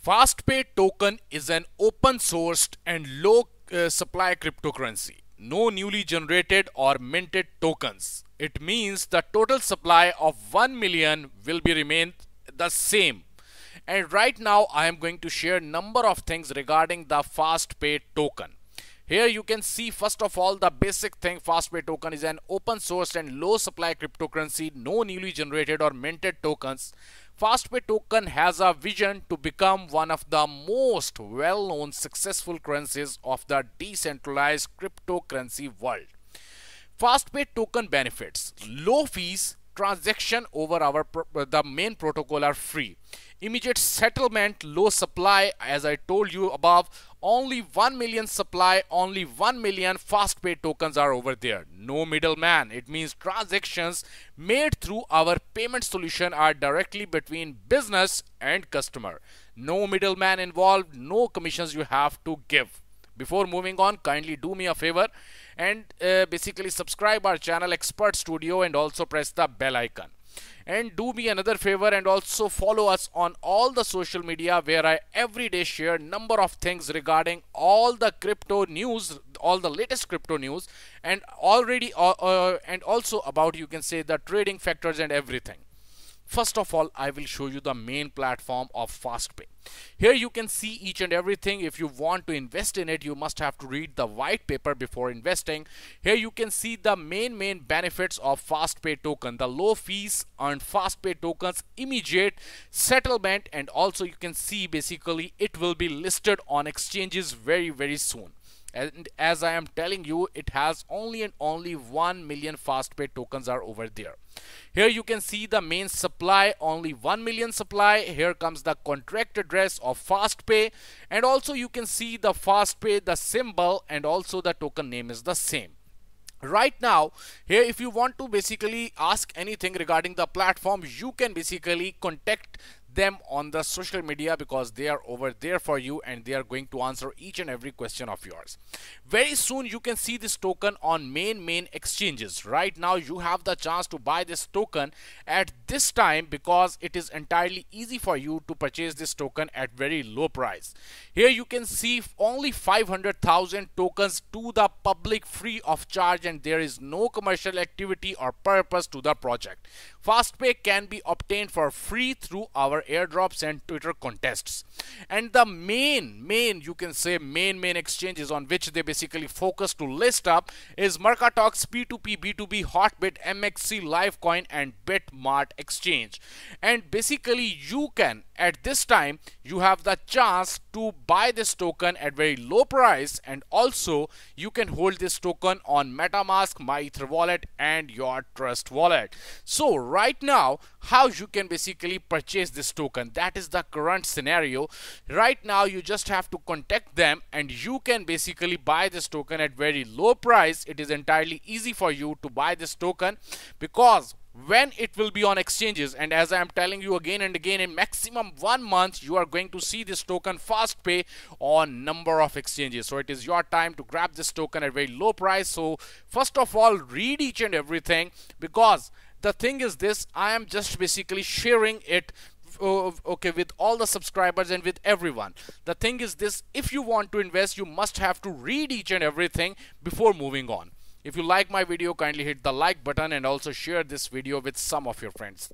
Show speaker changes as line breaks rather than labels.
FastPay token is an open sourced and low supply cryptocurrency. No newly generated or minted tokens. It means the total supply of 1 million will be remain the same. And right now I am going to share number of things regarding the FastPay token. Here you can see first of all the basic thing. FastPay token is an open source and low supply cryptocurrency, no newly generated or minted tokens. FastPay token has a vision to become one of the most well-known successful currencies of the decentralized cryptocurrency world. FastPay token benefits: low fees, transaction over the main protocol are free, immediate settlement, low supply, as I told you above, only 1 million supply, only 1 million FastPay tokens are over there. No middleman. It means transactions made through our payment solution are directly between business and customer. No middleman involved, no commissions you have to give. Before moving on, kindly do me a favor and basically subscribe our channel Expert Studio and also press the bell icon. And do me another favor and also follow us on all the social media where I every day share number of things regarding all the crypto news, all the latest crypto news, and and also about, you can say, the trading factors and everything. First of all, I will show you the main platform of FastPay. Here you can see each and everything. If you want to invest in it, you must have to read the white paper before investing. Here you can see the main benefits of FastPay token: the low fees on FastPay tokens, immediate settlement, and also you can see basically it will be listed on exchanges very soon. And as I am telling you, it has only and only 1 million FastPay tokens are over there. Here you can see the main supply, only 1 million supply. Here comes the contract address of FastPay, and also you can see the FastPay, the symbol, and also the token name is the same. Right now, here if you want to basically ask anything regarding the platform, you can basically contact them on the social media because they are over there for you and they are going to answer each and every question of yours. Very soon you can see this token on main exchanges. Right now you have the chance to buy this token at this time because it is entirely easy for you to purchase this token at very low price. Here you can see only 500,000 tokens to the public free of charge, and there is no commercial activity or purpose to the project. FastPay can be obtained for free through our airdrops and Twitter contests. And the main you can say main exchanges on which they basically focus to list up is Mercatox, P2P, B2B, Hotbit, MXC, Livecoin, and Bitmart exchange. And basically you can, at this time, you have the chance to buy this token at very low price, and also you can hold this token on MetaMask, MyEther wallet, and your Trust wallet. So right now, how you can basically purchase this token, that is the current scenario. Right now you just have to contact them and you can basically buy this token at very low price. It is entirely easy for you to buy this token because when it will be on exchanges, and as I am telling you again and again, in maximum 1 month you are going to see this token FastPay on number of exchanges. So it is your time to grab this token at very low price. So first of all, read each and everything, because the thing is this, I am just basically sharing it okay with all the subscribers and with everyone. The thing is this, if you want to invest, you must have to read each and everything before moving on. If you like my video, kindly hit the like button and also share this video with some of your friends.